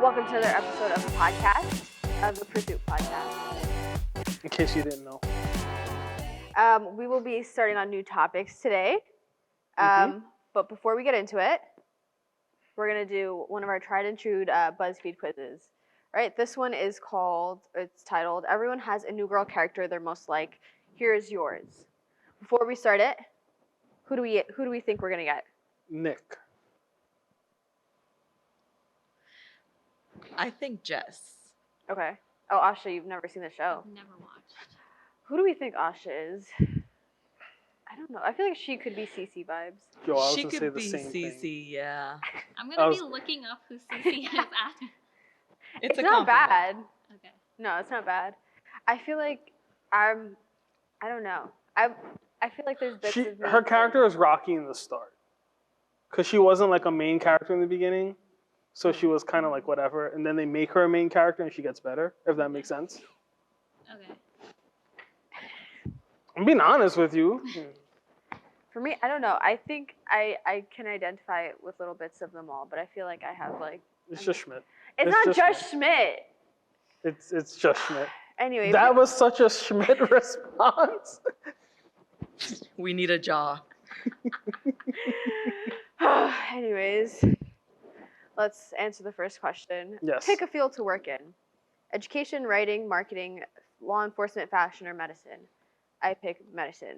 Welcome to another episode of the podcast, of the Pursuit podcast. In case you didn't know. We will be starting on new topics today. But before we get into it, we're going to do one of our tried and true BuzzFeed quizzes. All right, this one is it's titled, Everyone Has a New Girl Character They're Most Like. Here's yours. Before we start it, who do we think we're going to get? Nick. I think Jess. Okay. Oh, Asha, you've never seen the show. Never watched. Who do we think Asha is? I don't know. I feel like she could be Cece vibes. Yo, I was She gonna say could the be same Cece, thing. yeah. I'm gonna be looking up who Cece is at. It's a not compliment. bad. Okay. No, it's not bad. I feel like I don't know. I feel like there's bits of me Her character is rocky in the start. Because she wasn't like a main character in the beginning. So she was kind of like whatever. And then they make her a main character and she gets better, if that makes sense. Okay. I'm being honest with you. For me, I don't know. I think I can identify it with little bits of them all, but I feel like I have like... It's just Schmidt. It's not just Schmidt. It's just Schmidt. Anyway. That was such a Schmidt response. We need a jaw. Anyways, let's answer the first question. Yes. Pick a field to work in. Education, writing, marketing, law enforcement, fashion, or medicine. I pick medicine.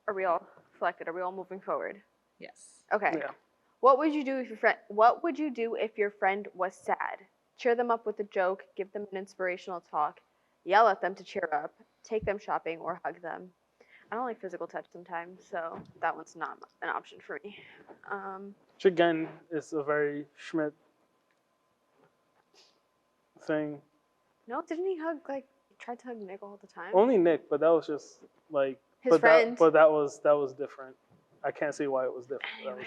Are we all selected? Are we all moving forward? Yes. Okay. Yeah. What would you do if your friend was sad? Cheer them up with a joke, give them an inspirational talk, yell at them to cheer up, take them shopping, or hug them. I don't like physical touch sometimes, so that one's not an option for me. Which again is a very Schmidt thing. No, didn't he tried to hug Nick all the time? Only Nick, but that was just like His friend. But that was different. I can't see why it was different. That was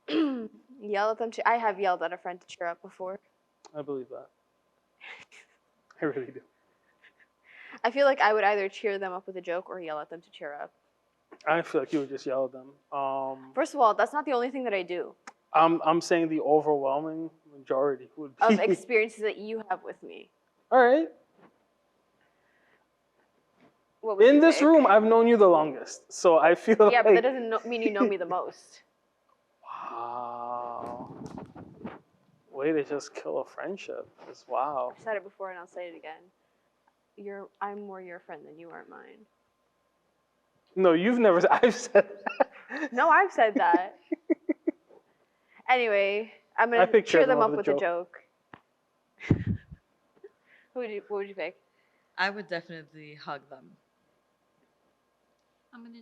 different. Yell at them I have yelled at a friend to cheer up before. I believe that. I really do. I feel like I would either cheer them up with a joke or yell at them to cheer up. I feel like you would just yell at them. First of all, that's not the only thing that I do. I'm saying the overwhelming majority would be Of experiences that you have with me. All right. What would In you this pick? room, I've known you the longest, so I feel like. Yeah, but that doesn't mean you know me the most. Wow. Way to just kill a friendship. Just wow. I've said it before and I'll say it again. I'm more your friend than you are mine. No, you've never. I've said that. No, I've said that. Anyway, I'm I gonna pick cheer them up with a joke. What would you pick? I would definitely hug them. I'm gonna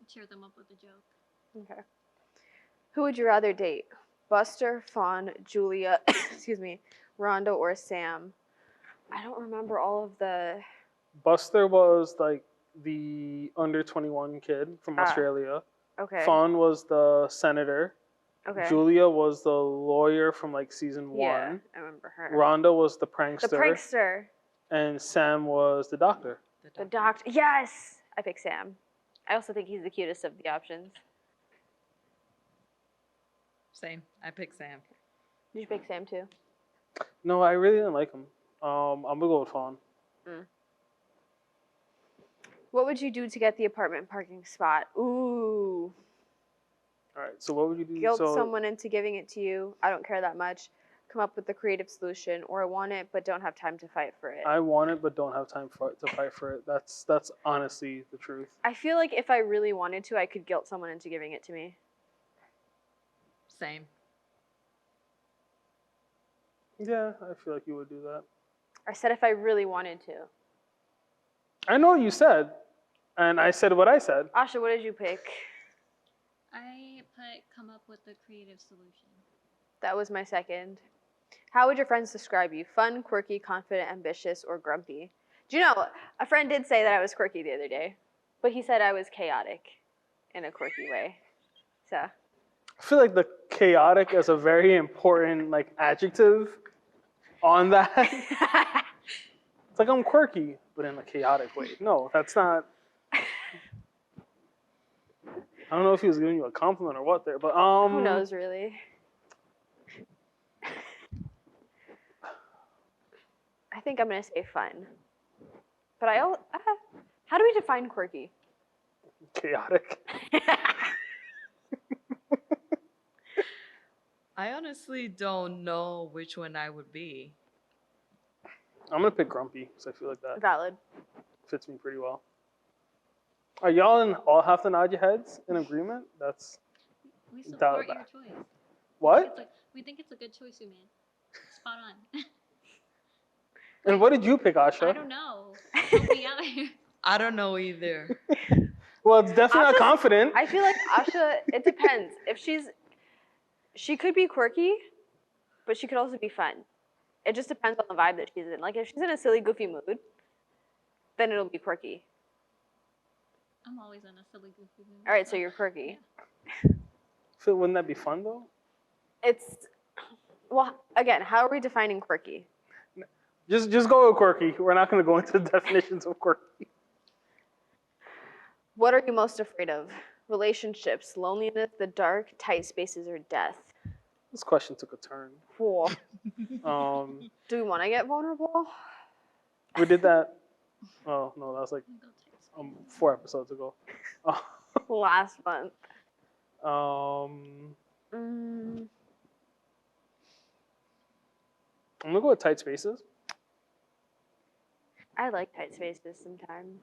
cheer them up with a joke. Okay. Who would you rather date? Buster, Fawn, Julia, excuse me, Rhonda, or Sam? I don't remember all of the... Buster was like the under 21 kid from Australia. Okay. Fawn was the senator. Okay. Julia was the lawyer from like season Yeah, 1. I remember her. Rhonda was the prankster. The prankster. And Sam was the doctor. The doctor. Yes! I pick Sam. I also think he's the cutest of the options. Same. I pick Sam. Did you pick Sam too? No, I really didn't like him. I'm gonna go with Fawn. What would you do to get the apartment parking spot? Ooh. All right. So what would you do? Guilt someone into giving it to you. I don't care that much. Come up with a creative solution, or I want it but don't have time to fight for it. I want it, but don't have time to fight for it. That's honestly the truth. I feel like if I really wanted to, I could guilt someone into giving it to me. Same. Yeah, I feel like you would do that. I said if I really wanted to. I know what you said, and I said what I said. Asha, what did you pick? I put come up with a creative solution. That was my second. How would your friends describe you? Fun, quirky, confident, ambitious, or grumpy? Do you know, a friend did say that I was quirky the other day, but he said I was chaotic in a quirky way. So. I feel like the chaotic is a very important like adjective on that. It's like I'm quirky, but in a chaotic way. No, that's not. I don't know if he was giving you a compliment or what there, but Who knows, really? I think I'm gonna say fun. But how do we define quirky? Chaotic. I honestly don't know which one I would be. I'm gonna pick grumpy because I feel like that Valid. fits me pretty well. Are y'all all have to nod your heads in agreement? That's We That- support your choice. what? We think it's a good choice you made. Spot on. And what did you pick, Asha? I don't know. Help me out here. I don't know either. Well, it's definitely not Asha's- confident. I feel like Asha, it depends. She could be quirky, but she could also be fun. It just depends on the vibe that she's in. Like, if she's in a silly, goofy mood, then it'll be quirky. I'm always in a silly, goofy mood. All right, so you're quirky. So wouldn't that be fun though? Well, again, how are we defining quirky? Just go with quirky. We're not going to go into the definitions of quirky. What are you most afraid of? Relationships, loneliness, the dark, tight spaces, or death? This question took a turn. Cool. Um, Do we want to get vulnerable? we did that. Oh no, that was like Go text. 4 episodes ago. Last month. I'm Mm, gonna go with tight spaces. I like tight spaces sometimes.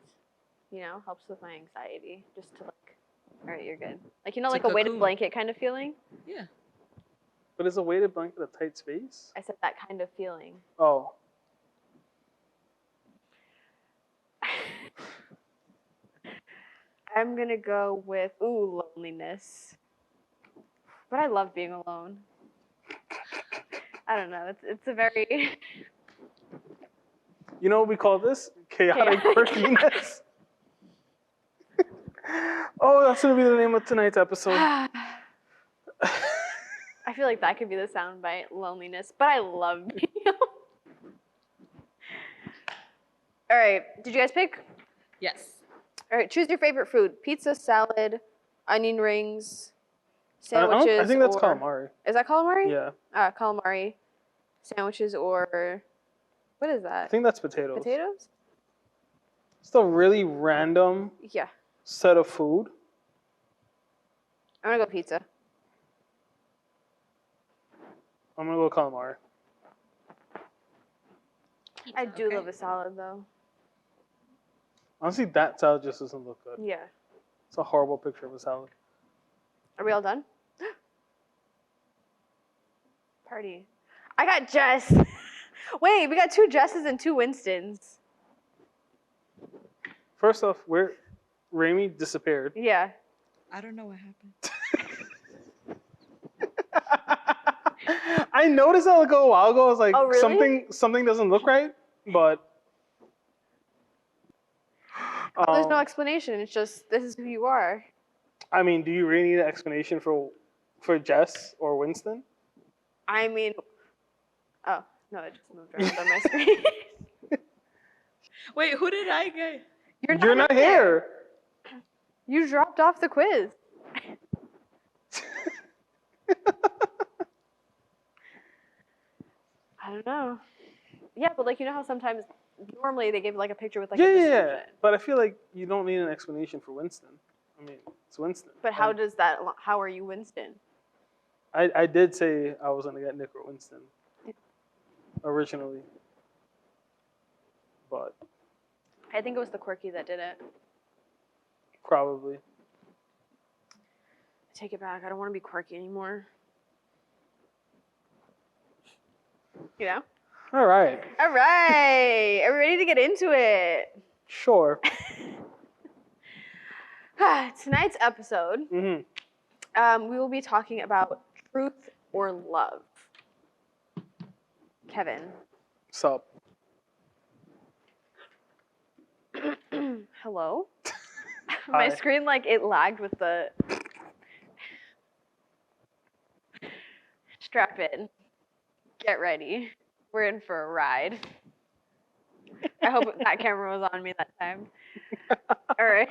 You know, helps with my anxiety. Just to like, all right, you're good. Like, you know, It's a like a weighted cocoon. blanket kind of feeling? Yeah. But is a weighted blanket a tight space? I said that kind of feeling. Oh, I'm going to go with, loneliness. But I love being alone. I don't know. It's a very... you know what we call this? Chaotic Chaotic. quirkiness. Oh, that's gonna be the name of tonight's episode. I feel like that could be the soundbite, loneliness. But I love being alone. All right. Did you guys pick? Yes. All right. Choose your favorite food. Pizza, salad, onion rings, I sandwiches. think that's or... calamari. Is that calamari? Yeah, Calamari, sandwiches, or what is I that? think that's potatoes. Potatoes? It's a really random Yeah. set of food. I'm gonna go pizza. I'm gonna go calamari. Pizza. I do Okay. love a salad though. Honestly, that salad just doesn't look good. Yeah. It's a horrible picture of a salad. Are we all done? Party. I got Jess. Wait, we got 2 Jesses and 2 Winstons. First off, where Raimi disappeared. Yeah. I don't know what happened. I noticed that like a while ago. I was like, Oh, really? something doesn't look right, but Oh, there's no explanation. It's just this is who you are. I mean, do you really need an explanation for Jess or Winston? I mean, oh no, it just moved around on my screen. Wait, who did I get? You're not in there. here. You dropped off the quiz. I don't know. Yeah, but like you know how sometimes normally they give like a picture with like a Yeah. description. But I feel like you don't need an explanation for Winston. I mean, it's Winston. But how And does that? How are you Winston? I did say I was gonna get Nick or Winston originally, but I think it was the quirky that did it. probably. I take it back. I don't want to be quirky anymore. You know? All right. All right. Are we ready to get into it? Sure. Tonight's episode, hmm we will be talking about truth or love. Kevin. Sup. Hello? My Hi. screen, like, it lagged with the... Strap in. Get ready. We're in for a ride. I hope that camera was on me that time. All right.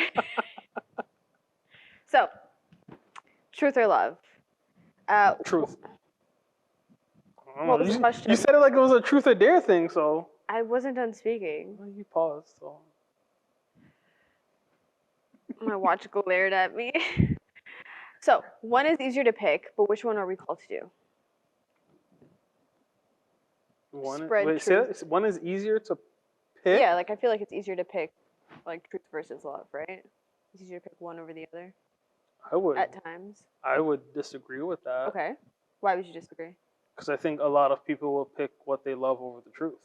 So, Truth or love? Truth. I don't What know. was the question? You said it like it was a truth or dare thing, so. I wasn't done speaking. Well, you paused, so. My watch glared at me. So, one is easier to pick, but which one are we called to do? Spread Wait, say truth. that. One is easier to pick? Yeah, like I feel like it's easier to pick, like truth versus love, right? It's easier to pick one over the other at times. I would disagree with that. Okay. Why would you disagree? Because I think a lot of people will pick what they love over the truth.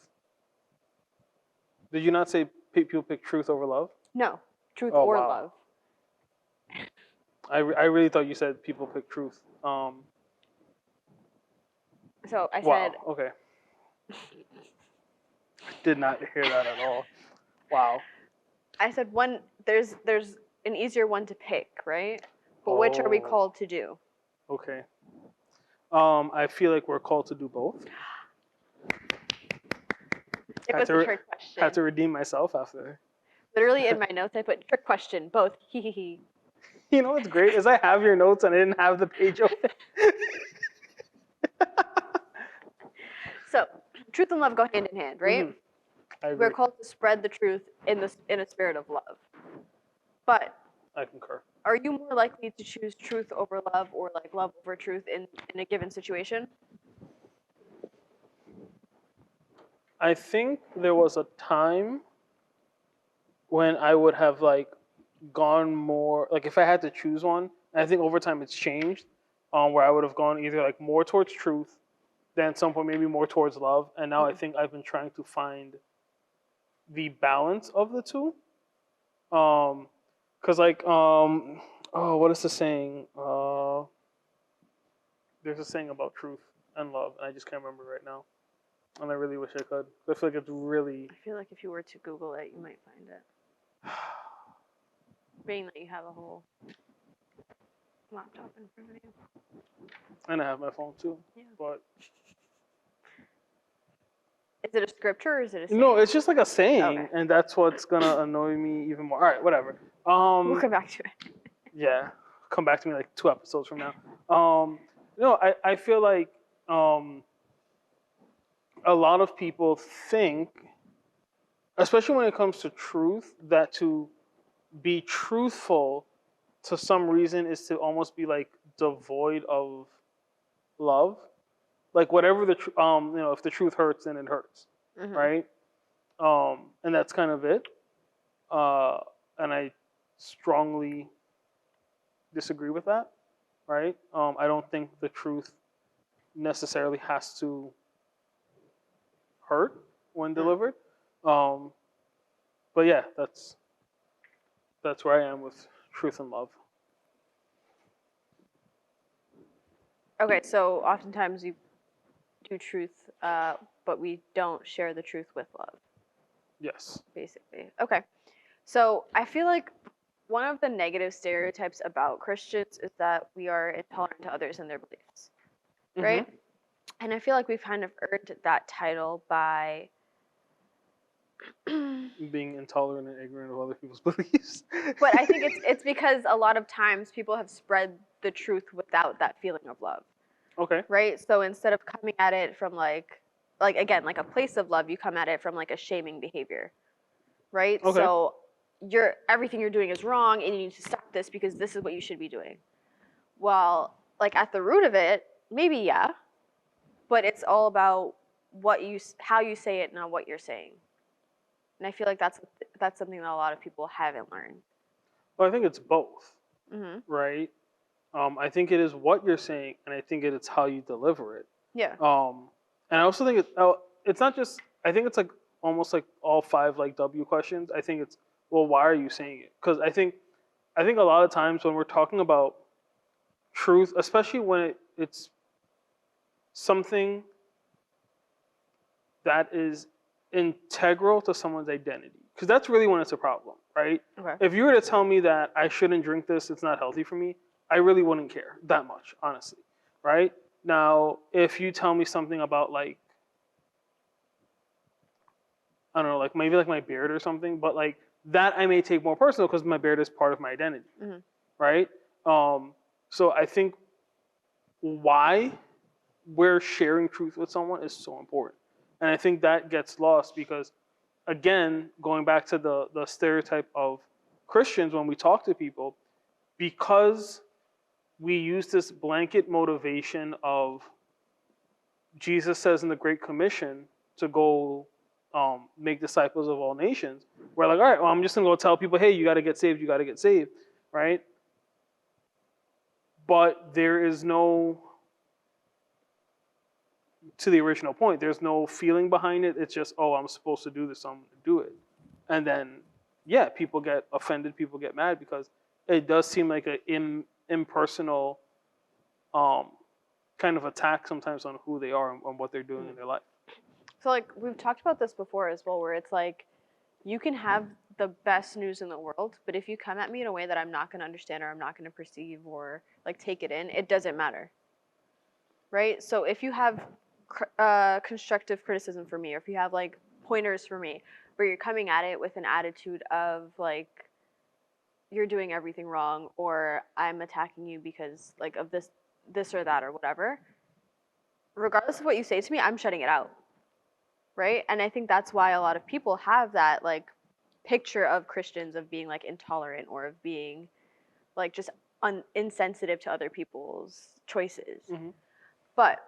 Did you not say people pick truth over love? No, truth Oh, or wow. love. I really thought you said people pick truth. So I Wow. said, Okay. Did not hear that at all. Wow. I said one. There's an easier one to pick, right? But which are we Oh. called to do? Okay. I feel like we're called to do both. It was a trick question. Had to redeem myself after. Literally in my notes, I put trick question, both. He he he. You know what's great is I have your notes and I didn't have the page open. So, truth and love go hand in hand, right? Mhm. I agree. We're called to spread the truth in a spirit of love. But I concur. are you more likely to choose truth over love or like love over truth in a given situation? I think there was a time when I would have like gone more like if I had to choose one. And I think over time it's changed, where I would have gone either like more towards truth, then at some point maybe more towards love, and now I think I've been trying to find the balance of the two. Cause like what is the saying? There's a saying about truth and love, and I just can't remember right now. And I really wish I could. I feel like it's really. I feel like if you were to Google it, you might find it. Being that you have a whole laptop in front of you. And I have my phone too. Yeah. But is it a scripture or is it a saying? no, it's just like a saying, Okay. and that's what's gonna annoy me even more. All right, whatever. We'll come back to it. Yeah, come back to me like 2 episodes from now. No, I feel like a lot of people think, especially when it comes to truth, that to be truthful to some reason is to almost be like devoid of love. Like whatever the if the truth hurts, then it hurts, Mhm. right? And that's kind of it. And I strongly disagree with that, right? I don't think the truth necessarily has to hurt when delivered. But yeah, that's where I am with truth and love. Okay, so oftentimes we do truth, but we don't share the truth with love, Yes. basically. Okay, so I feel like one of the negative stereotypes about Christians is that we are intolerant to others and their beliefs, right? And I feel like we've kind of earned that title by Being intolerant and ignorant of other people's beliefs. But I think it's because a lot of times people have spread the truth without that feeling of love. Okay. Right? So instead of coming at it from like again, like a place of love, you come at it from like a shaming behavior. Right? Okay. So everything you're doing is wrong and you need to stop this because this is what you should be doing. Well, like at the root of it, maybe yeah, but it's all about how you say it, not what you're saying. And I feel like that's something that a lot of people haven't learned. Well, I think it's both, Mm-hmm. right? I think it is what you're saying, and I think it's how you deliver it. Yeah. And I also think it's not just. I think it's like almost like all 5 like W questions. I think it's why are you saying it? Because I think a lot of times when we're talking about truth, especially when it's something that is integral to someone's identity, because that's really when it's a problem, right? Okay. If you were to tell me that I shouldn't drink this, it's not healthy for me, I really wouldn't care that much, honestly, right? Now, if you tell me something about like, I don't know, like maybe like my beard or something, but like that I may take more personal because my beard is part of my identity, right? So I think why we're sharing truth with someone is so important. And I think that gets lost because, again, going back to the stereotype of Christians when we talk to people, because we use this blanket motivation of Jesus says in the Great Commission to go make disciples of all nations. We're like, all right, well, I'm just going to go tell people, hey, you got to get saved, you got to get saved, right? But there is no, to the original point, there's no feeling behind it. It's just, oh, I'm supposed to do this, so I'm going to do it. And then, yeah, people get offended, people get mad because it does seem like an impersonal kind of attack sometimes on who they are and what they're doing in their life. So, like, we've talked about this before as well, where it's like, you can have the best news in the world, but if you come at me in a way that I'm not going to understand or I'm not going to perceive or, like, take it in, it doesn't matter, right? So if you have constructive criticism for me, or if you have, like, pointers for me, where you're coming at it with an attitude of, like, you're doing everything wrong, or I'm attacking you because, like, of this or that or whatever, regardless of what you say to me, I'm shutting it out. Right? And I think that's why a lot of people have that, like, picture of Christians of being, like, intolerant or of being, like, just insensitive to other people's choices. Mm-hmm. But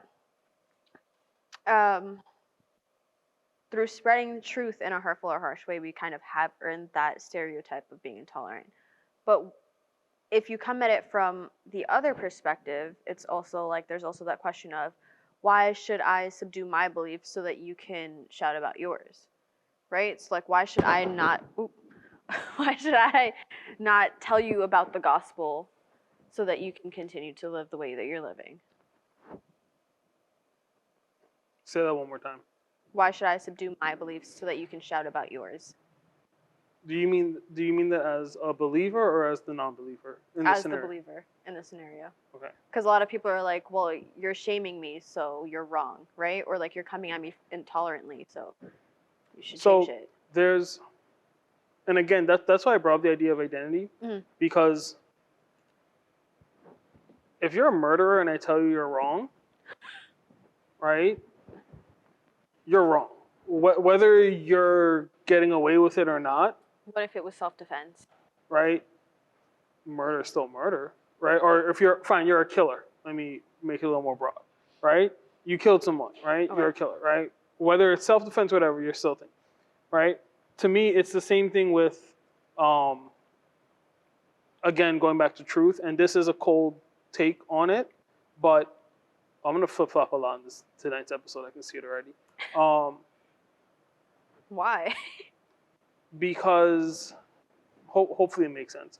through spreading the truth in a hurtful or harsh way, we kind of have earned that stereotype of being intolerant. But if you come at it from the other perspective, it's also like there's also that question of, why should I subdue my beliefs so that you can shout about yours, right? So, like, why should I not tell you about the gospel so that you can continue to live the way that you're living? Say that one more time. Why should I subdue my beliefs so that you can shout about yours? Do you mean that as a believer or as the non-believer in this scenario? As the believer in the scenario. Okay. Because a lot of people are like, well, you're shaming me, so you're wrong, right? Or, like, you're coming at me intolerantly, so you should change it. There's, and again, that's why I brought up the idea of identity, because if you're a murderer and I tell you you're wrong, right? You're wrong. Whether you're getting away with it or not. What if it was self-defense? Right? Murder is still murder, right? Or if you're a killer. Let me make it a little more broad, right? You killed someone, right? Okay. You're a killer, right? Whether it's self-defense or whatever, you're still thinking, right? To me, it's the same thing with, again, going back to truth, and this is a cold take on it, but I'm gonna flip-flop a lot in tonight's episode. I can see it already. Why? Because hopefully it makes sense.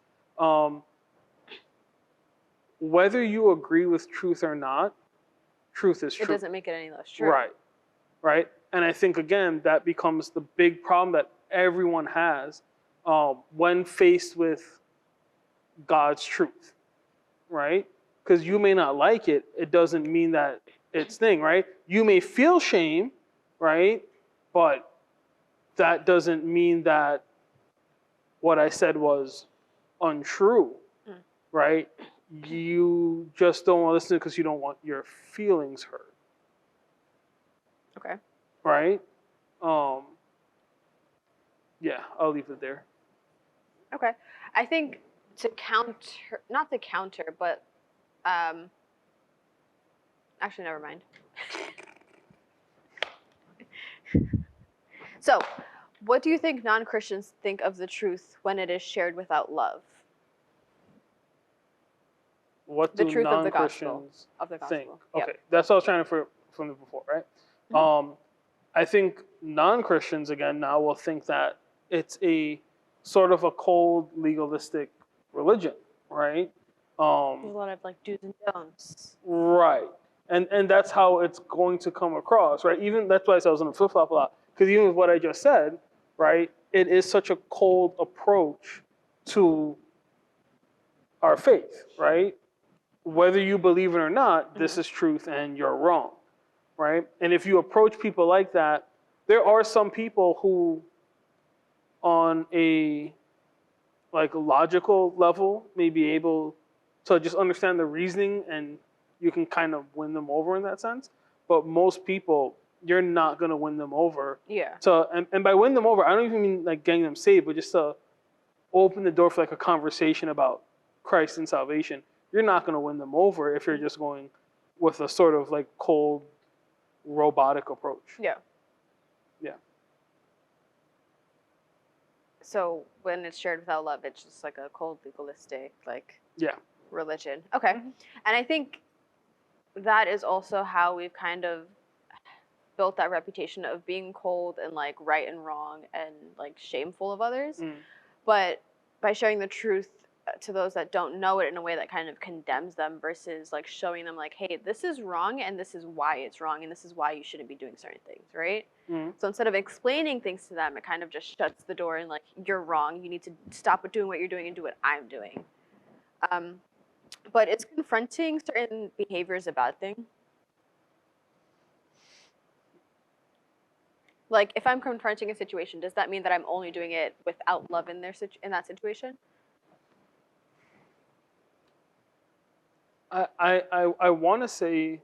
Whether you agree with truth or not, truth is true. It doesn't make it any less true. Right. And I think, again, that becomes the big problem that everyone has when faced with God's truth, right? Because you may not like it, it doesn't mean that it's thing, right? You may feel shame, right? But that doesn't mean that what I said was untrue, right? You just don't want to listen because you don't want your feelings hurt. Okay. Right? Yeah, I'll leave it there. Okay. I think not to counter, but actually, never mind. So, what do you think non-Christians think of the truth when it is shared without love? What the do truth non-Christians of the gospel think? Yep. Okay, that's what I was trying to from the before, right? Mm-hmm. I think non-Christians, again, now will think that it's a sort of a cold, legalistic religion, right? There's a lot of, like, do's and don'ts. Right. And that's how it's going to come across, right? Even that's why I said I was going to flip-flop a lot. Because even with what I just said, right, it is such a cold approach to our faith, right? Whether you believe it or not, this is truth and you're wrong, right? And if you approach people like that, there are some people who, on a, like, logical level, may be able to just understand the reasoning, and you can kind of win them over in that sense. But most people, you're not going to win them over. Yeah. And by win them over, I don't even mean like getting them saved, but just to open the door for like a conversation about Christ and salvation. You're not going to win them over if you're just going with a sort of like cold, robotic approach. Yeah. Yeah. So when it's shared without love, it's just like a cold, legalistic, like Yeah. religion. Okay. Mhm. And I think that is also how we've kind of built that reputation of being cold and like right and wrong and like shameful of others. Mm. But by sharing the truth to those that don't know it in a way that kind of condemns them versus like showing them like, hey, this is wrong and this is why it's wrong and this is why you shouldn't be doing certain things, right? Mm. So instead of explaining things to them, it kind of just shuts the door and like, you're wrong. You need to stop doing what you're doing and do what I'm doing. But is confronting certain behaviors a bad thing? Like, if I'm confronting a situation, does that mean that I'm only doing it without love in that situation? I want to say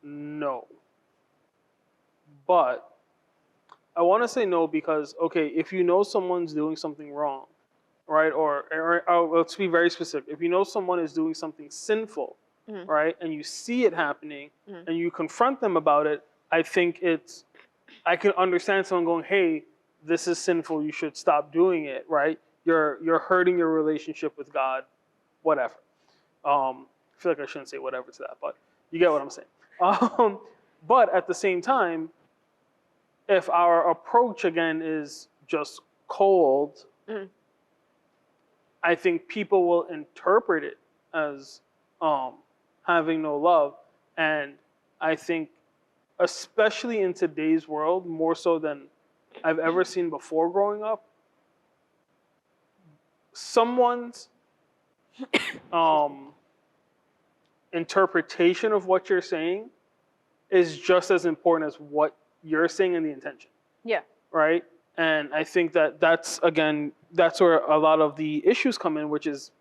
no, but I want to say no because, okay, if you know someone's doing something wrong, right, or let's be very specific. If you know someone is doing something sinful, Mhm. right, and you see it happening, Mhm. and you confront them about it, I think I can understand someone going, hey, this is sinful, you should stop doing it, right? You're hurting your relationship with God, whatever. I feel like I shouldn't say whatever to that, but you get what I'm saying. But at the same time, if our approach again is just cold, Mhm. I think people will interpret it as having no love. And I think, especially in today's world, more so than I've ever seen before growing up, someone's interpretation of what you're saying is just as important as what you're saying and the intention. Yeah. Right? And I think that's where a lot of the issues come in, which is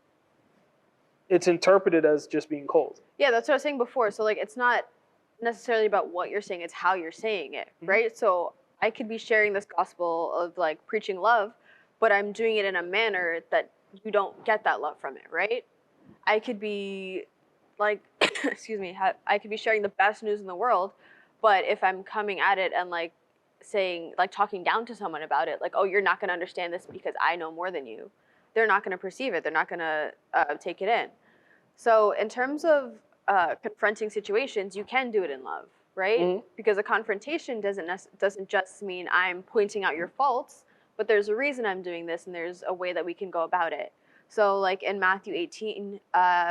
it's interpreted as just being cold. Yeah, that's what I was saying before. So, like, it's not necessarily about what you're saying, it's how you're saying it, Mhm. right? So, I could be sharing this gospel of, like, preaching love, but I'm doing it in a manner that you don't get that love from it, right? I could be, like, excuse me, I could be sharing the best news in the world, but if I'm coming at it and, like, saying, like, talking down to someone about it, like, oh, you're not going to understand this because I know more than you, they're not going to perceive it. They're not going to take it in. So in terms of confronting situations, you can do it in love, right? Mhm. Because a confrontation doesn't just mean I'm pointing out your faults, but there's a reason I'm doing this, and there's a way that we can go about it. So like in Matthew 18,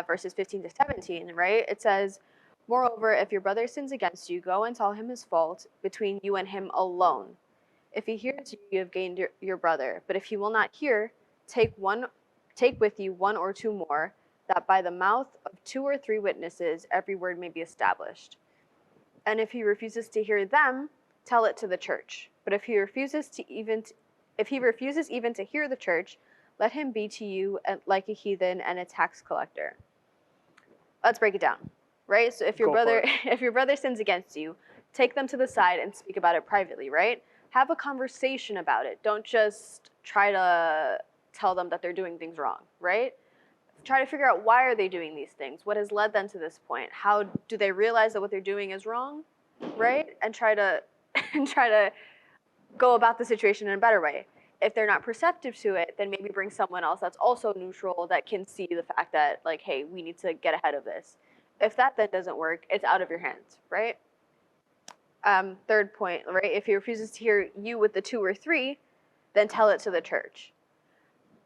verses 15 to 17, right? It says, moreover, if your brother sins against you, go and tell him his fault between you and him alone. If he hears you, you have gained your brother. But if he will not hear, take with you one or two more, that by the mouth of 2 or 3 witnesses every word may be established. And if he refuses to hear them, tell it to the church. But if he refuses even to hear the church, let him be to you like a heathen and a tax collector. Let's break it down, right? So if your Go for it. if your brother sins against you, take them to the side and speak about it privately, right? Have a conversation about it. Don't just try to tell them that they're doing things wrong, right? Try to figure out, why are they doing these things? What has led them to this point? How do they realize that what they're doing is wrong, right? And try to go about the situation in a better way. If they're not perceptive to it, then maybe bring someone else that's also neutral, that can see the fact that, like, hey, we need to get ahead of this. If that then doesn't work, it's out of your hands, right? Third point, right? If he refuses to hear you with the 2 or 3, then tell it to the church.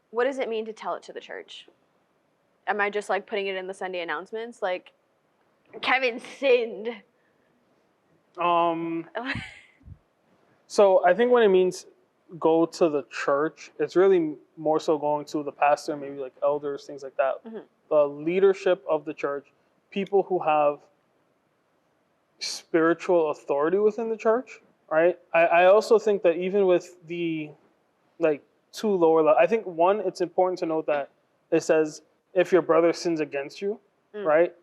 What does it mean to tell it to the church? Am I just like putting it in the Sunday announcements? Like, Kevin sinned. So I think when it means go to the church, it's really more so going to the pastor, maybe like elders, things like that. Mhm. The leadership of the church, people who have spiritual authority within the church, right? I also think that even with the like 2 lower level, I think one, it's important to note that it says if your brother sins against you, Mm. right?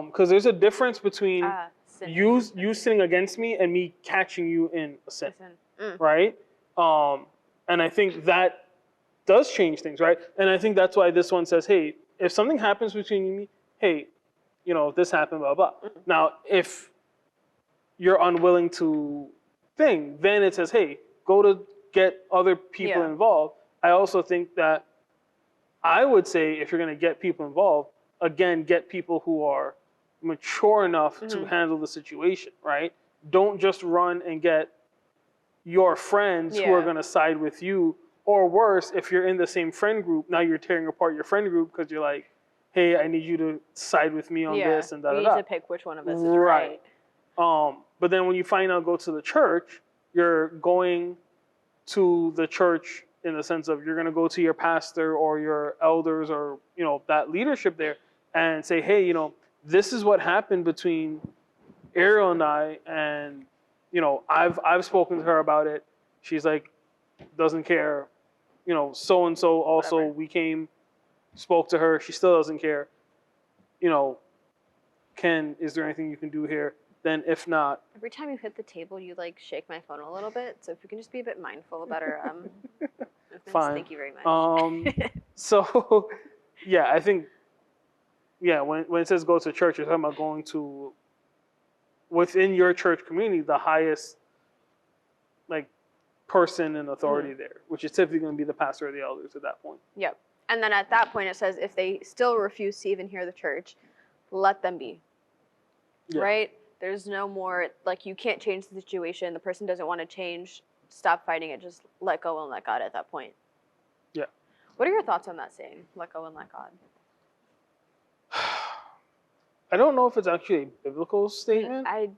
Because there's a difference between Sin. you sinning against me and me catching you in a sin, Sin. Mm. right? And I think that does change things, right? And I think that's why this one says, hey, if something happens between you and me, hey, this happened, blah, blah. Mm. Now, if you're unwilling to then it says, hey, go to get other people Yeah. involved. I also think that I would say if you're going to get people involved, again, get people who are mature enough to handle the situation, right? Don't just run and get your friends who are Yeah. going to side with you. Or worse, if you're in the same friend group, now you're tearing apart your friend group because you're like, hey, I need you to side with me on this and da we da need da. to pick which one of us is right. But then when you find out go to the church, you're going to the church in the sense of you're going to go to your pastor or your elders or that leadership there and say, hey, this is what happened between Ariel and I, and I've spoken to her about it. She's like, doesn't care. So and so also Whatever. we spoke to her. She still doesn't care. Is there anything you can do here? Then if not, Every time you hit the table, you like shake my phone a little bit. So if you can just be a bit mindful about our movements, fine. thank you very much. So yeah, I think when it says go to church, you're talking about going to within your church community the highest like person in authority there, which is typically going to be the pastor or the elders at that point. Yep. And then at that point, it says if they still refuse to even hear the church, let them be. Yeah. Right? There's no more, like, you can't change the situation. The person doesn't want to change. Stop fighting it. Just let go and let God at that point. Yeah. What are your thoughts on that saying? Let go and let God. I don't know if it's actually a biblical statement. I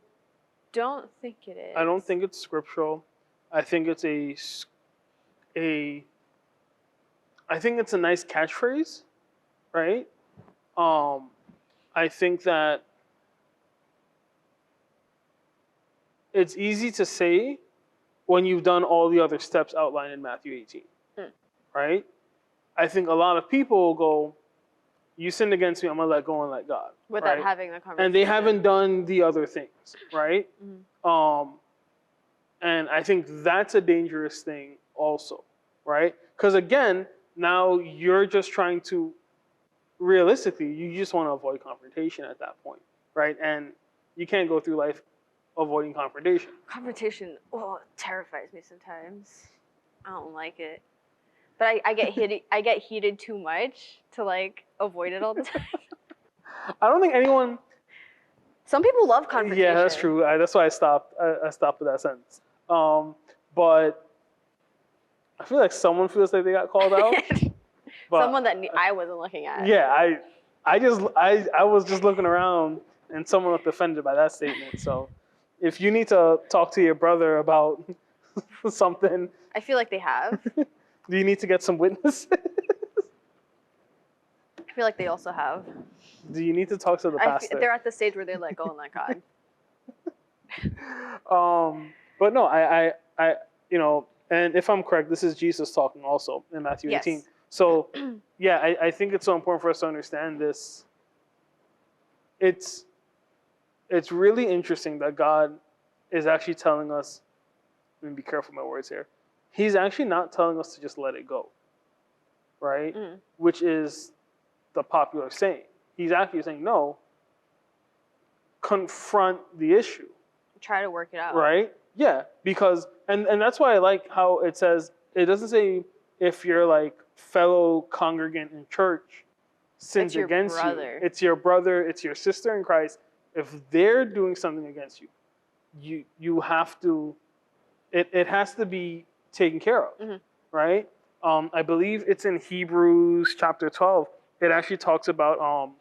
don't think it is. I don't think it's scriptural. I think it's I think it's a nice catchphrase, right? I think that it's easy to say when you've done all the other steps outlined in Matthew 18, right? I think a lot of people will go, you sinned against me, I'm going to let go and let God. Without right? having the conversation. And they haven't done the other things, right? And I think that's a dangerous thing also, right? Because again, now you're just trying to, realistically, you just want to avoid confrontation at that point, right? And you can't go through life avoiding confrontation. Confrontation, it terrifies me sometimes. I don't like it. But I get heated. I get heated too much to like avoid it all the time. I don't think anyone. Some people love confrontation. Yeah, that's true. That's why I stopped. I stopped with that sentence. But I feel like someone feels like they got called out. But, someone that I wasn't looking at. Yeah, I was just looking around, and someone looked offended by that statement. So, if you need to talk to your brother about something, I feel like they have. Do you need to get some witnesses? I feel like they also have. Do you need to talk to the pastor? They're at the stage where they let go and let God. But no, I and if I'm correct, this is Jesus talking also in Matthew 18. So, yeah, I think it's so important for us to understand this. It's really interesting that God is actually telling us, let me be careful with my words here. He's actually not telling us to just let it go, right? Which is the popular saying. He's actually saying, no, confront the issue. Try to work it out. Right? Yeah, because, and that's why I like how it says, it doesn't say if your like fellow congregant in church sins against you. It's your brother, it's your sister in Christ. If they're doing something against you, you have to, it has to be taken care of, right? I believe it's in Hebrews chapter 12. It actually talks about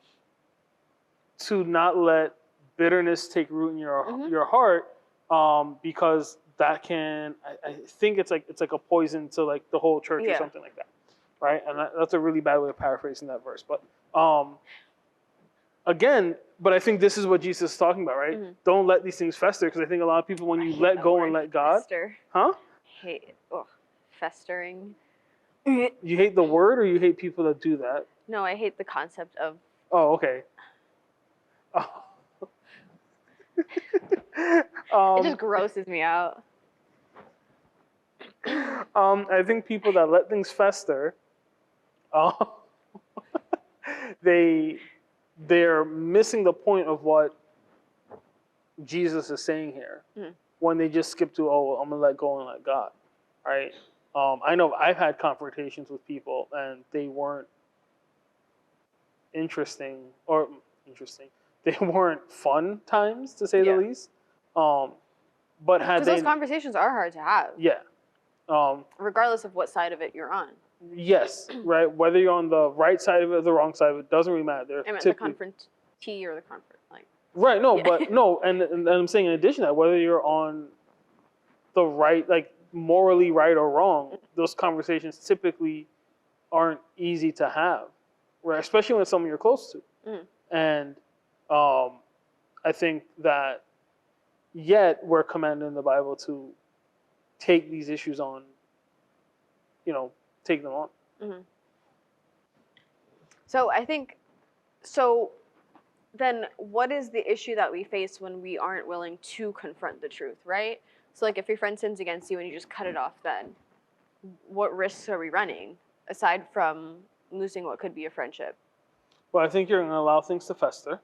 to not let bitterness take root in your heart, because that can, I think it's like a poison to like the whole church or something like that, right? And that's a really bad way of paraphrasing that verse. But again, but I think this is what Jesus is talking about, right? Don't let these things fester, because I think a lot of people, when you let go and let God, fester. Hate festering. You hate the word, or you hate people that do that? No, I hate the concept of. Oh, okay. Oh. It just grosses me out. I think people that let things fester, uh, they're missing the point of what Jesus is saying here when they just skip to, oh, I'm gonna let go and let God, right? I know I've had confrontations with people and they weren't interesting. They weren't fun times, to say the least. But had Because those conversations are hard to have. Yeah. Regardless of what side of it you're on. Yes, right. Whether you're on the right side of it or the wrong side of it doesn't really matter. I meant the confrontee or the confront, like. Right. No, but no, and I'm saying in addition to that, whether you're on the right, like morally right or wrong, those conversations typically aren't easy to have, right? Especially when it's someone you're close to. And I think that yet we're commanded in the Bible to take these issues on, take them on. So I think, then what is the issue that we face when we aren't willing to confront the truth, right? So like if your friend sins against you and you just cut it off, then what risks are we running aside from losing what could be a friendship? Well, I think you're going to allow things to fester.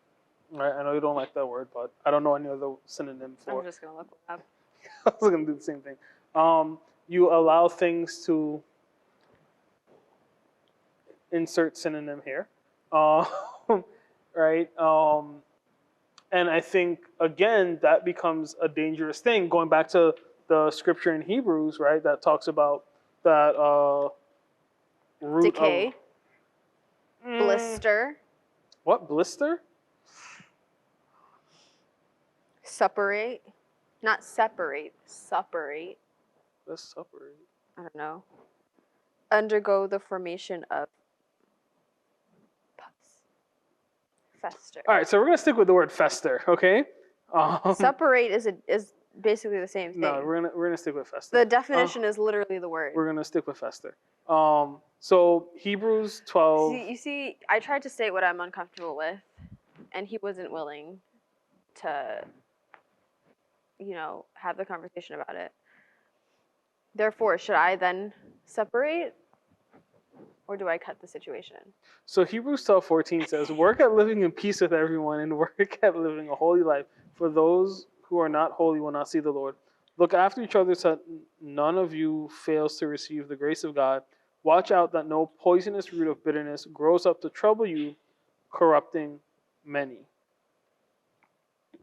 Right? I know you don't like that word, but I don't know any other synonym for it. I'm just going to look it up. I was going to do the same thing. You allow things to insert synonym here. Right? And I think, again, that becomes a dangerous thing. Going back to the scripture in Hebrews, right, that talks about that root decay, of, blister. What? Blister? Separate. Not separate. Separate. Let's separate. I don't know. Undergo the formation of pus. Fester. All right, so we're going to stick with the word fester, okay? Separate is basically the same thing. No, we're gonna stick with fester. The definition is literally the word. We're gonna stick with fester. So Hebrews 12. You see, I tried to state what I'm uncomfortable with, and he wasn't willing to, have the conversation about it. Therefore, should I then separate, or do I cut the situation? So Hebrews 12:14 says, "Work at living in peace with everyone, and work at living a holy life. For those who are not holy will not see the Lord. Look after each other so that none of you fails to receive the grace of God. Watch out that no poisonous root of bitterness grows up to trouble you, corrupting many."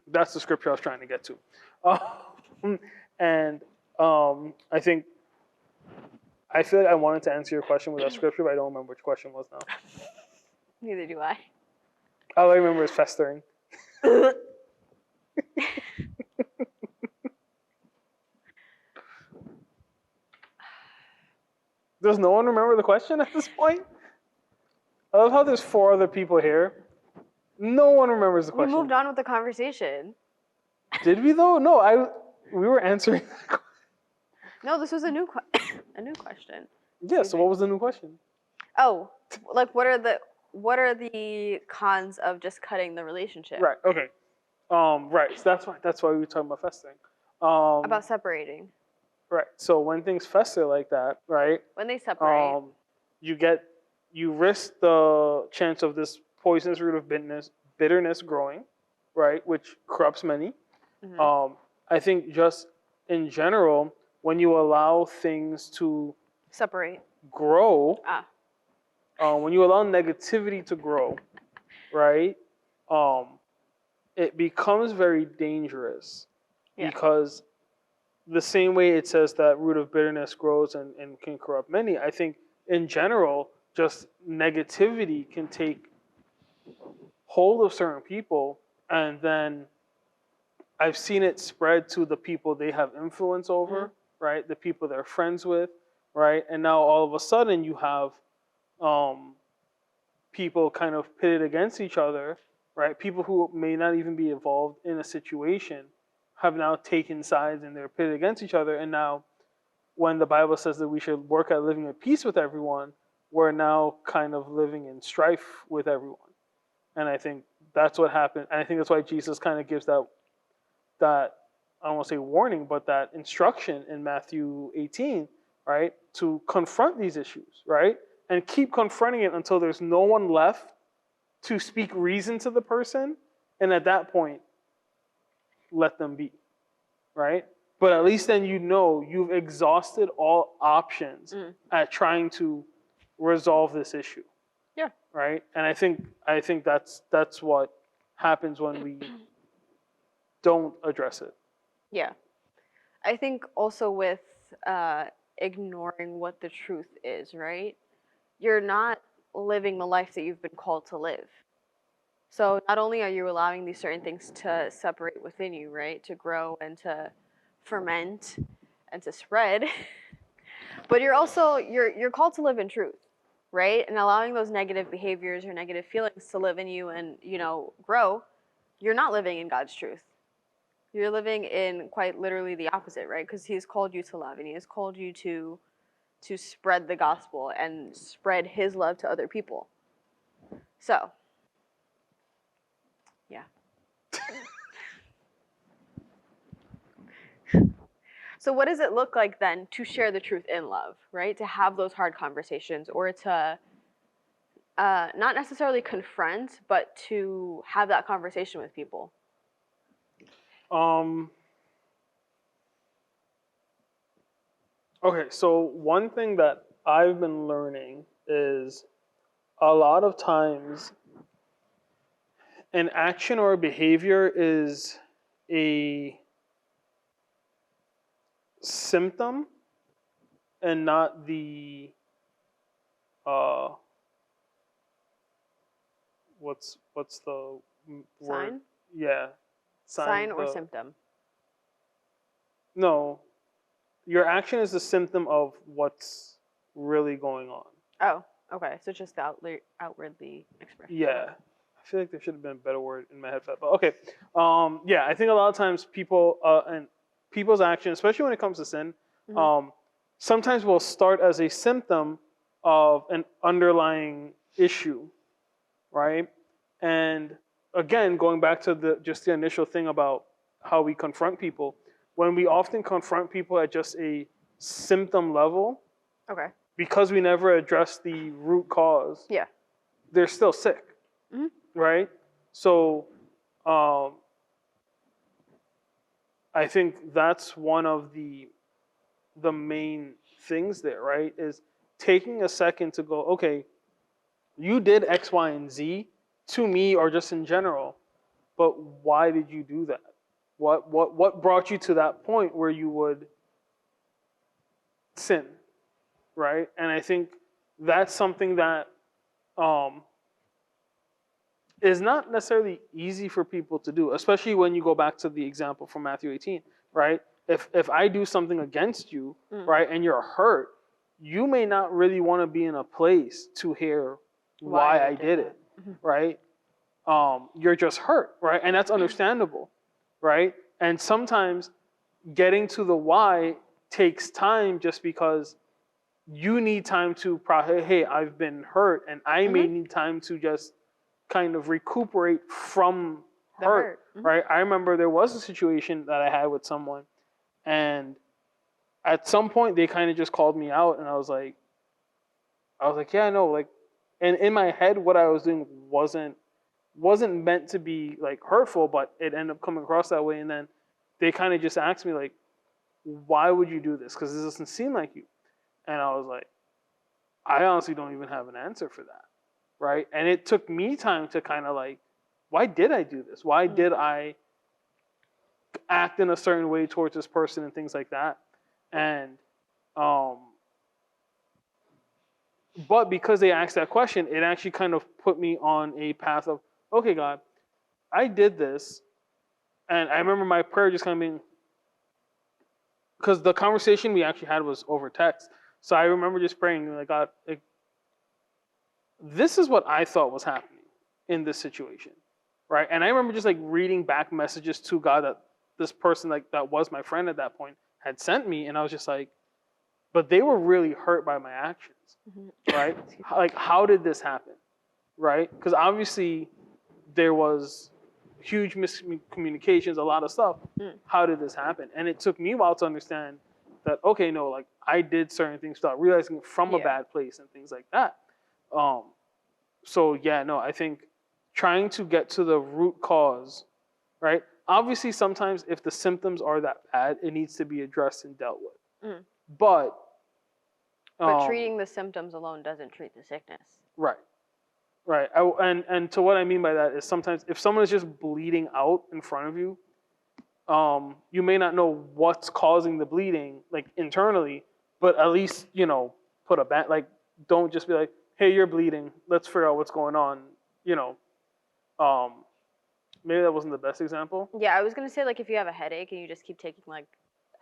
That's the scripture I was trying to get to. And I feel like I wanted to answer your question with that scripture, but I don't remember which question was now. Neither do I. All I remember is festering. Does no one remember the question at this point? I love how there's 4 other people here. No one remembers the question. We moved on with the conversation. Did we though? No, we were answering that question. No, this was a new question. Yeah, so what was the new question? Oh, like what are the cons of just cutting the relationship? Right, okay. Right, so that's why we were talking about festering. About separating. Right, so when things fester like that, right? When they separate. You risk the chance of this poisonous root of bitterness growing, right, which corrupts many. Mm-hmm. I think just in general, when you allow things to separate, grow, when you allow negativity to grow, right, it becomes very dangerous. Yeah. Because the same way it says that root of bitterness grows and can corrupt many, I think in general, just negativity can take hold of certain people, and then I've seen it spread to the people they have influence over, right? The people they're friends with, right? And now all of a sudden you have people kind of pitted against each other, right? People who may not even be involved in a situation have now taken sides and they're pitted against each other. And now when the Bible says that we should work at living at peace with everyone, we're now kind of living in strife with everyone. And I think that's what happened. And I think that's why Jesus kind of gives that I don't want to say warning, but that instruction in Matthew 18, right? To confront these issues, right? And keep confronting it until there's no one left to speak reason to the person. And at that point, let them be, right? But at least then you know you've exhausted all options at trying to resolve this issue. Yeah. Right? And I think that's what happens when we don't address it. Yeah. I think also with ignoring what the truth is, right? You're not living the life that you've been called to live. So not only are you allowing these certain things to separate within you, right? To grow and to ferment and to spread, but you're also you're called to live in truth, right? And allowing those negative behaviors or negative feelings to live in you and, grow, you're not living in God's truth. You're living in quite literally the opposite, right? Because He's called you to love, and He has called you to spread the gospel and spread His love to other people. So, yeah. So what does it look like then to share the truth in love, right? To have those hard conversations, or to not necessarily confront, but to have that conversation with people? Okay, so one thing that I've been learning is a lot of times an action or a behavior is a symptom and not the what's the word? Sign? Yeah. Sign or symptom? No. Your action is the symptom of what's really going on. Oh, okay. So just the outwardly expression. Yeah. I feel like there should have been a better word in my head for that. But okay. Yeah, I think a lot of times people and people's action, especially when it comes to sin, sometimes will start as a symptom of an underlying issue, right? And again, going back to the initial thing about how we confront people, when we often confront people at just a symptom level, Okay. because we never address the root cause, Yeah. they're still sick, right? So I think that's one of the main things there, right? Is taking a second to go, okay, you did X, Y, and Z to me or just in general, but why did you do that? What brought you to that point where you would sin, right? And I think that's something that is not necessarily easy for people to do, especially when you go back to the example from Matthew 18, right? If I do something against you, right, and you're hurt, you may not really want to be in a place to hear why I did it, right? You're just hurt, right? And that's understandable, right? And sometimes getting to the why takes time just because you need time to process, hey, I've been hurt, and I may need time to just kind of recuperate from hurt. Right? I remember there was a situation that I had with someone, and at some point they kind of just called me out, and I was like, yeah, I know, like, and in my head, what I was doing wasn't meant to be like hurtful, but it ended up coming across that way. And then they kind of just asked me like, why would you do this? Because this doesn't seem like you. And I was like, I honestly don't even have an answer for that, right? And it took me time to kind of like, why did I do this? Why did I act in a certain way towards this person and things like that? And but because they asked that question, it actually kind of put me on a path of, okay, God, I did this. And I remember my prayer just kind of being, because the conversation we actually had was over text. So I remember just praying, like, God, like, this is what I thought was happening in this situation, right? And I remember just like reading back messages to God that this person, like that was my friend at that point, had sent me. And I was just like, but they were really hurt by my actions. right? Like, how did this happen, right? Because obviously there was huge miscommunications, a lot of stuff. How did this happen? And it took me a while to understand that, okay, no, like I did certain things without realizing it from a bad place and things like that. So yeah, no, I think trying to get to the root cause, right? Obviously, sometimes if the symptoms are that bad, it needs to be addressed and dealt with. But treating the symptoms alone doesn't treat the sickness. Right. Right. And to what I mean by that is sometimes if someone is just bleeding out in front of you, you may not know what's causing the bleeding, like internally, but at least, put a like, don't just be like, hey, you're bleeding. Let's figure out what's going on. Maybe that wasn't the best example. Yeah, I was going to say, like, if you have a headache and you just keep taking, like,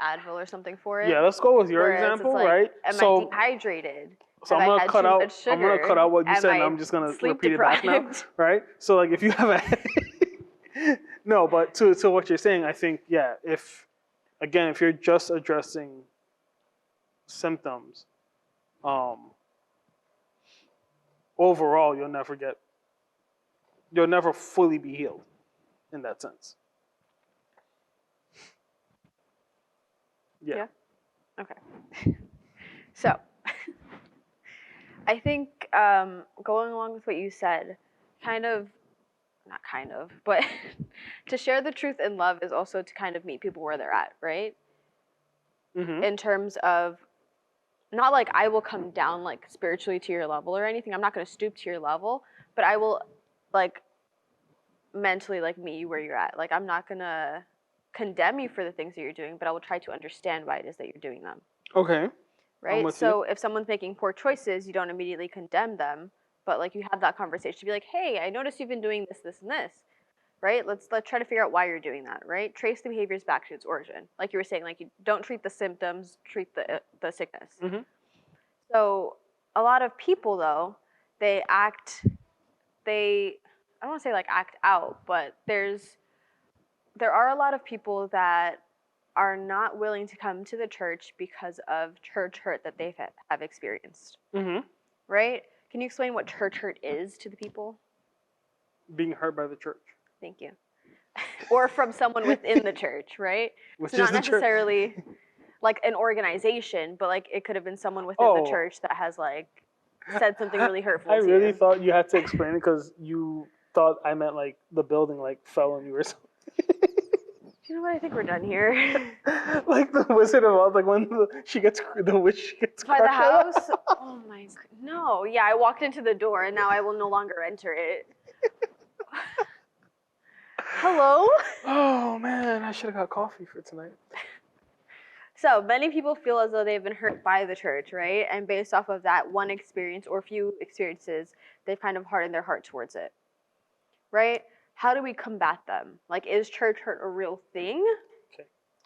Advil or something for it. Yeah, let's go with your Whereas example, it's like, right? Am I dehydrated? So I'm gonna cut out what you said, and I'm just gonna repeat it back now, right? So like, if you have a headache, no, but to what you're saying, I think if you're just addressing symptoms, overall you'll never fully be healed in that sense. Yeah. Okay. So, I think going along with what you said, but to share the truth in love is also to kind of meet people where they're at, right? Mm-hmm. In terms of, not like I will come down like spiritually to your level or anything. I'm not going to stoop to your level, but I will like mentally like meet you where you're at. Like, I'm not going to condemn you for the things that you're doing, but I will try to understand why it is that you're doing them. Okay. Right? So if someone's making poor choices, you don't immediately condemn them, but like you have that conversation to be like, hey, I noticed you've been doing this, this, and this. Right? Let's try to figure out why you're doing that, right? Trace the behaviors back to its origin. Like you were saying, like, you don't treat the symptoms, treat the sickness. Mm-hmm. So a lot of people, though, I don't want to say like act out, but there are a lot of people that are not willing to come to the church because of church hurt that they have experienced. Mm-hmm. Right? Can you explain what church hurt is to the people? Being hurt by the church. Thank you. Or from someone within the church, right? Which so is not necessarily like an organization, but like it could have been someone within the church that has like said something really hurtful to you. I really thought you had to explain it because you thought I meant like the building like fell on you or something. You know what? I think we're done here. Like the Wizard of Oz, like when the witch gets by the crushed. house. Oh my God. No. Yeah, I walked into the door and now I will no longer enter it. Hello? Oh man, I should have got coffee for tonight. So many people feel as though they've been hurt by the church, right? And based off of that one experience or few experiences, they've kind of hardened their heart towards it, right? How do we combat them? Like, is church hurt a real thing? Okay.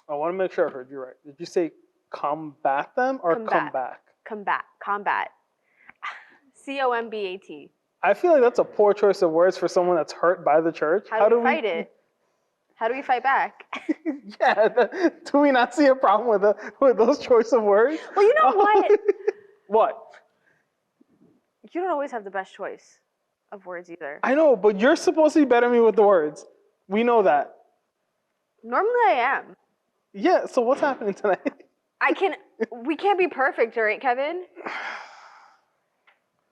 I want to make sure I heard you right. Did you say combat them or come back? Combat. COMBAT. I feel like that's a poor choice of words for someone that's hurt by the church. How do we fight it? How do we fight back? Yeah, do we not see a problem with those choice of words? Well, you know what? What? You don't always have the best choice of words either. I know, but you're supposed to be better than me with the words. We know that. Normally I am. Yeah, so what's happening tonight? We can't be perfect, right, Kevin?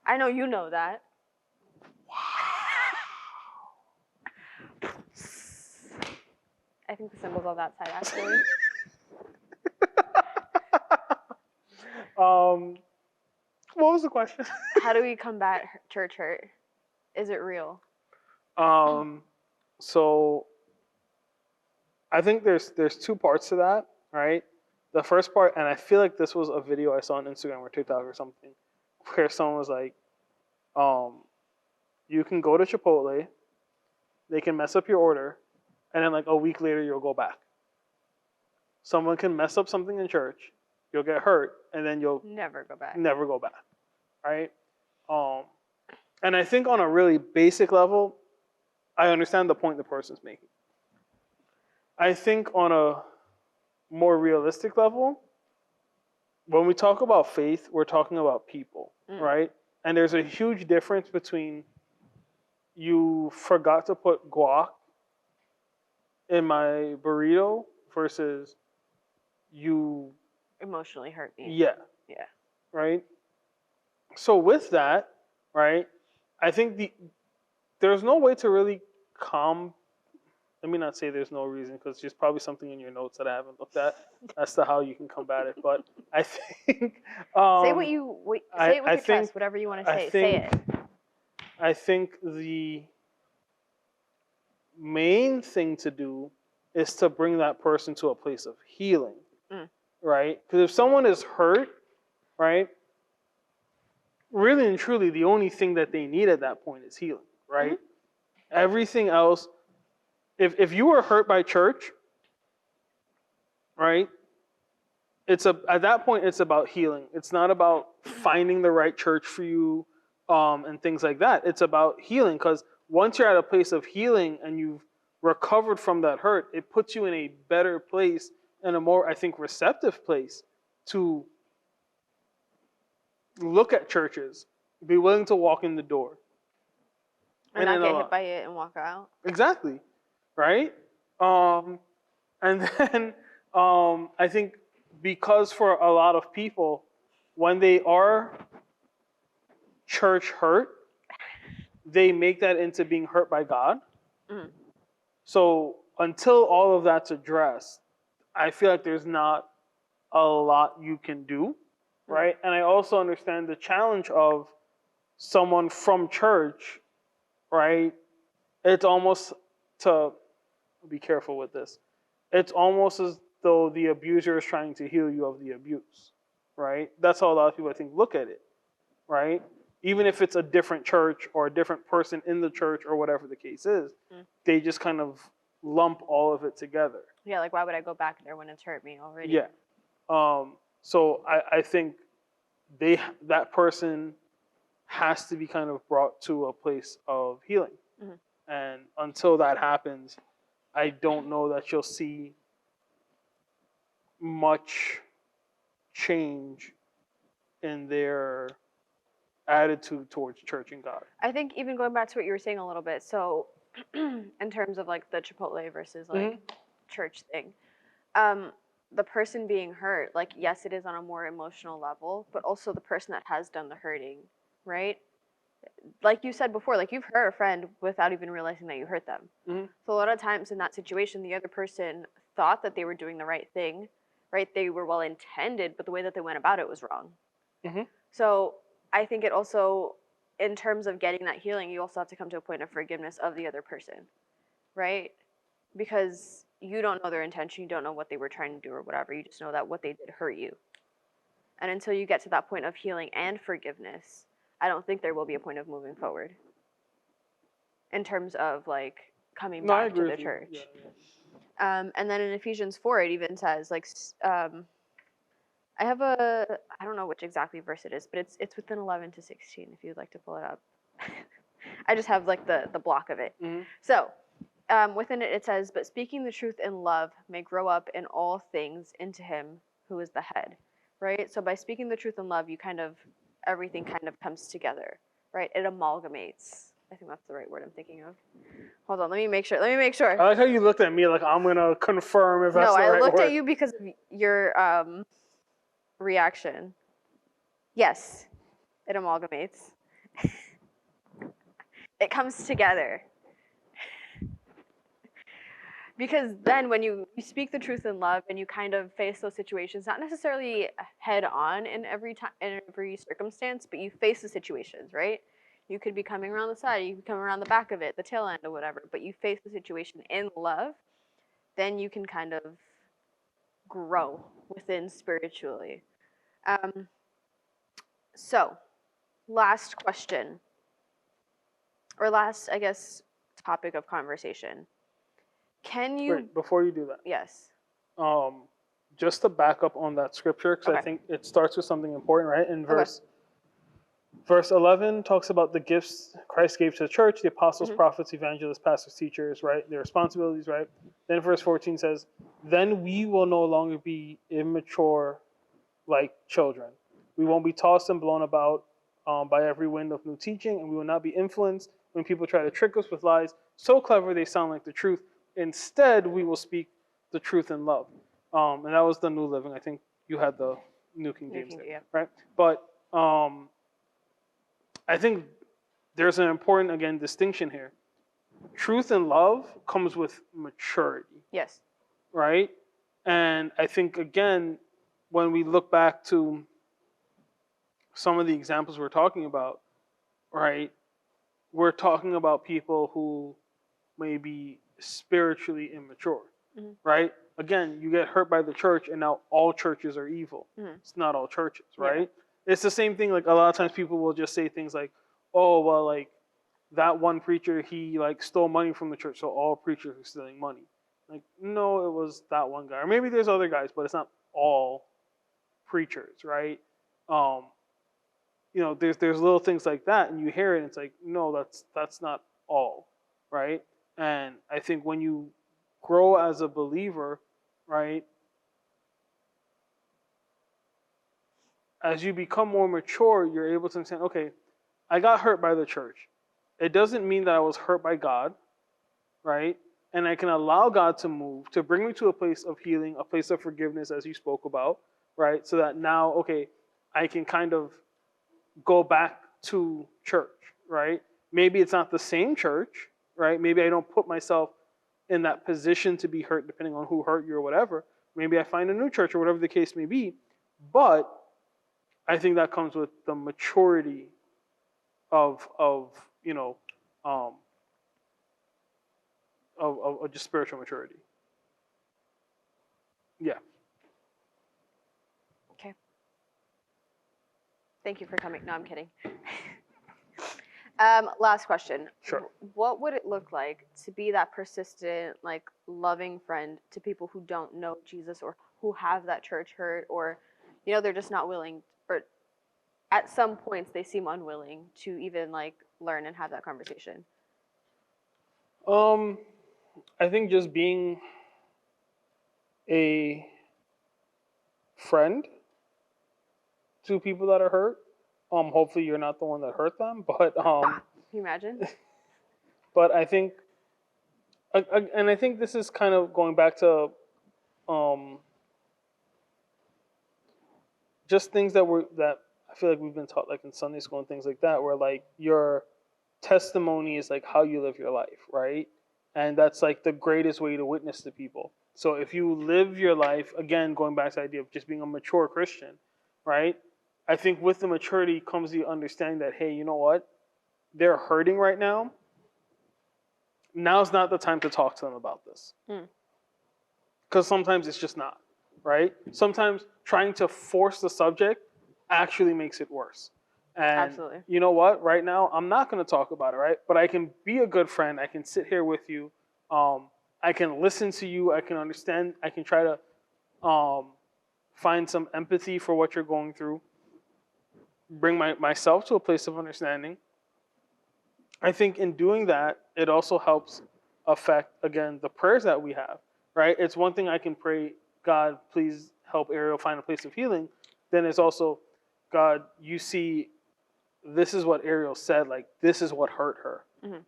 I know you know that. I think the symbol's on that side, actually. What was the question? How do we combat church hurt? Is it real? So I think there's two parts to that, right? The first part, and I feel like this was a video I saw on Instagram or TikTok or something, where someone was like, you can go to Chipotle, they can mess up your order, and then like a week later you'll go back. Someone can mess up something in church, you'll get hurt, and then you'll never go back. Right? And I think on a really basic level, I understand the point the person's making. I think on a more realistic level, when we talk about faith, we're talking about people, Mm. right? And there's a huge difference between you forgot to put guac in my burrito versus you, Emotionally hurt me. yeah, Yeah. right? So with that, right, I think there's no way to really let me not say there's no reason, because there's probably something in your notes that I haven't looked at as to how you can combat it. But I think Say what you say it with I your think chest. Whatever you want to I say, think say it. I think the main thing to do is to bring that person to a place of healing, Mm. right? Because if someone is hurt, right, really and truly, the only thing that they need at that point is healing, right? Mm-hmm. Everything else, if you were hurt by church, right, at that point it's about healing. It's not about finding the right church for you, and things like that. It's about healing, because once you're at a place of healing and you've recovered from that hurt, it puts you in a better place and a more, I think, receptive place to look at churches, be willing to walk in the door, And not then get hit by it and walk out. exactly, right? And then I think, because for a lot of people, when they are church hurt, they make that into being hurt by God. Mm. So until all of that's addressed, I feel like there's not a lot you can do, right? And I also understand the challenge of someone from church, right? It's almost, to be careful with this, it's almost as though the abuser is trying to heal you of the abuse, right? That's how a lot of people, I think, look at it, right? Even if it's a different church or a different person in the church or whatever the case is, they just kind of lump all of it together. Yeah, like why would I go back there when it's hurt me already? Yeah. So I think that person has to be kind of brought to a place of healing. Mm-hmm. And until that happens, I don't know that you'll see much change in their attitude towards church and God. I think even going back to what you were saying a little bit, so in terms of like the Chipotle versus like church thing, the person being hurt, like yes, it is on a more emotional level, but also the person that has done the hurting, right? Like you said before, like you've hurt a friend without even realizing that you hurt them. Mm-hmm. So a lot of times in that situation, the other person thought that they were doing the right thing, right? They were well intended, but the way that they went about it was wrong. Mm-hmm. So I think it also, in terms of getting that healing, you also have to come to a point of forgiveness of the other person, right? Because you don't know their intention, you don't know what they were trying to do or whatever, you just know that what they did hurt you. And until you get to that point of healing and forgiveness, I don't think there will be a point of moving forward in terms of like coming back to the church. Yeah. And then in Ephesians 4, it even says like, I don't know which exactly verse it is, but it's within 11 to 16 if you'd like to pull it up. I just have like the block of it. Mm-hmm. So within it says, but speaking the truth in love may grow up in all things into him who is the head, right? So by speaking the truth in love, everything kind of comes together, right? It amalgamates. I think that's the right word I'm thinking of. Hold on, let me make sure. I like how you looked at me like I'm gonna confirm if that's the right word. No, I looked at you because of your reaction. Yes, it amalgamates. It comes together. Because then when you speak the truth in love and you kind of face those situations, not necessarily head on in every circumstance, but you face the situations, right? You could be coming around the side, you could come around the back of it, the tail end or whatever, but you face the situation in love, then you can kind of grow within spiritually. So, last question, or last, I guess, topic of conversation. Can you... Wait, before you do that. Yes. Just to back up on that scripture, because I think it starts with something important, right? In verse 11 talks about the gifts Christ gave to the church, the apostles, prophets, evangelists, pastors, teachers, right? Their responsibilities, right? Then verse 14 says, then we will no longer be immature like children. We won't be tossed and blown about by every wind of new teaching, and we will not be influenced when people try to trick us with lies so clever they sound like the truth. Instead, we will speak the truth in love. And that was the New Living. I think you had the New King James there, yeah. right? But I think there's an important, again, distinction here. Truth and love comes with maturity, Yes. right? And I think, again, when we look back to some of the examples we're talking about, right, we're talking about people who may be spiritually immature, Mhm. right? Again, you get hurt by the church, and now all churches are evil. Mhm. It's not all churches, Yeah. right? It's the same thing. Like a lot of times, people will just say things like, "Oh, well, like that one preacher, he like stole money from the church, so all preachers are stealing money." Like, no, it was that one guy, or maybe there's other guys, but it's not all preachers, right? There's little things like that, and you hear it, and it's like, no, that's not all, right? And I think when you grow as a believer, right, as you become more mature, you're able to understand, okay, I got hurt by the church. It doesn't mean that I was hurt by God, right? And I can allow God to move, to bring me to a place of healing, a place of forgiveness, as you spoke about, right? So that now, okay, I can kind of go back to church, right? Maybe it's not the same church, right? Maybe I don't put myself in that position to be hurt, depending on who hurt you or whatever. Maybe I find a new church or whatever the case may be. But I think that comes with the maturity of um, of just spiritual maturity. Yeah. Okay. Thank you for coming. No, I'm kidding. Last question. Sure. What would it look like to be that persistent, like loving friend to people who don't know Jesus or who have that church hurt, or they're just not willing, or at some points they seem unwilling to even like learn and have that conversation? I think just being a friend to people that are hurt. Hopefully you're not the one that hurt them, but Can you imagine? but I think, and I think this is kind of going back to just things that I feel like we've been taught, like in Sunday school and things like that, where like your testimony is like how you live your life, right? And that's like the greatest way to witness to people. So if you live your life, again, going back to the idea of just being a mature Christian, right? I think with the maturity comes the understanding that, hey, you know what? They're hurting right now. Now's not the time to talk to them about this. Because sometimes it's just not, right? Sometimes trying to force the subject actually makes it worse. And Absolutely. you know what? Right now, I'm not going to talk about it, right? But I can be a good friend. I can sit here with you. I can listen to you. I can understand. I can try to find some empathy for what you're going through. Bring myself to a place of understanding. I think in doing that, it also helps affect, again, the prayers that we have, right? It's one thing I can pray, God, please help Ariel find a place of healing. Then it's also, God, you see, this is what Ariel said, like, this is what hurt her,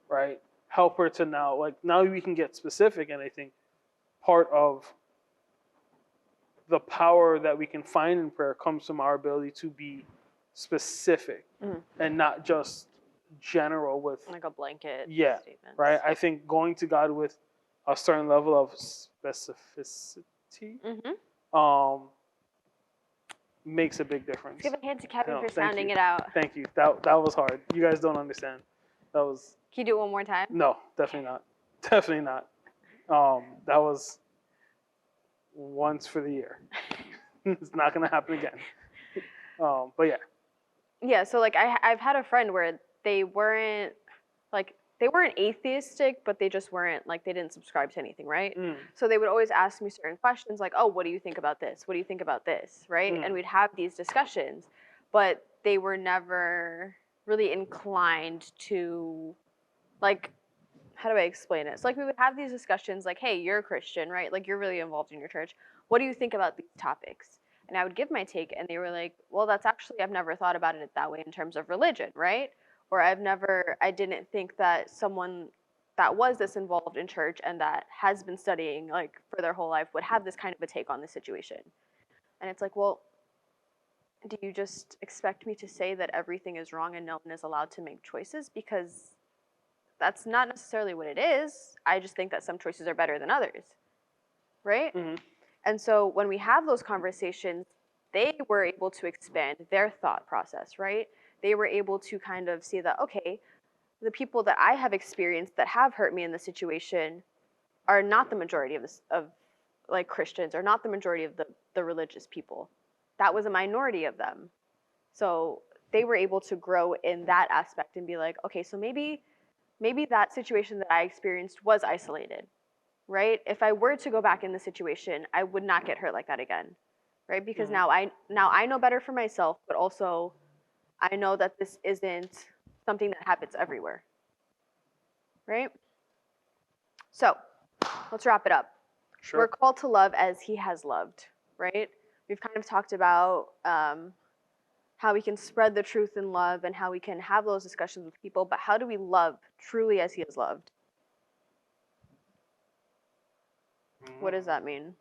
right? Help her to now, like, now we can get specific. And I think part of the power that we can find in prayer comes from our ability to be specific and not just general with Like a blanket statement. right? I think going to God with a certain level of specificity makes a big difference. Give a hand to Kevin for thank sounding you. it out. Thank you. That was hard. You guys don't understand. That was Can you do it one more time? no, definitely not. Definitely not. That was once for the year. It's not gonna happen again. But yeah. Yeah, so like I've had a friend where they weren't atheistic, but they just weren't like, they didn't subscribe to anything, right? So they would always ask me certain questions like, oh, what do you think about this? What do you think about this? Right? And we'd have these discussions, but they were never really inclined to, like, how do I explain it? So like we would have these discussions like, hey, you're a Christian, right? Like you're really involved in your church. What do you think about these topics? and I would give my take, and they were like, well, that's actually, I've never thought about it that way in terms of religion, right? Or I didn't think that someone that was this involved in church and that has been studying like for their whole life would have this kind of a take on the situation. And it's like, well, do you just expect me to say that everything is wrong and no one is allowed to make choices? Because that's not necessarily what it is. I just think that some choices are better than others, right? Mm-hmm. And so when we have those conversations, they were able to expand their thought process, right? They were able to kind of see that, okay, the people that I have experienced that have hurt me in this situation are not the majority of like Christians, or not the majority of the religious people. That was a minority of them. So they were able to grow in that aspect and be like, okay, so maybe that situation that I experienced was isolated, right? If I were to go back in the situation, I would not get hurt like that again, right? Because now I know better for myself, but also I know that this isn't something that happens everywhere, right? So let's wrap it up. Sure. We're called to love as he has loved, right? We've kind of talked about how we can spread the truth in love and how we can have those discussions with people, but how do we love truly as he has loved? What does that mean?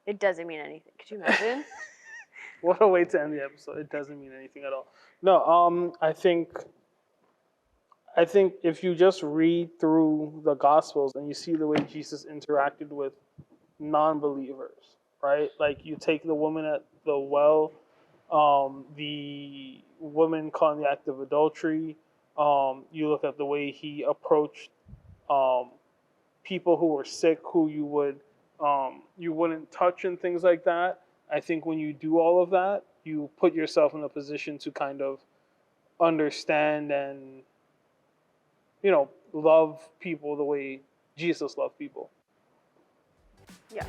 It doesn't mean anything. Could you imagine? What a way to end the episode. It doesn't mean anything at all. No, I think if you just read through the Gospels and you see the way Jesus interacted with non-believers, right? Like you take the woman at the well, the woman caught in the act of adultery. You look at the way he approached people who were sick, who you wouldn't touch and things like that. I think when you do all of that, you put yourself in a position to kind of understand and love people the way Jesus loved people. Yeah.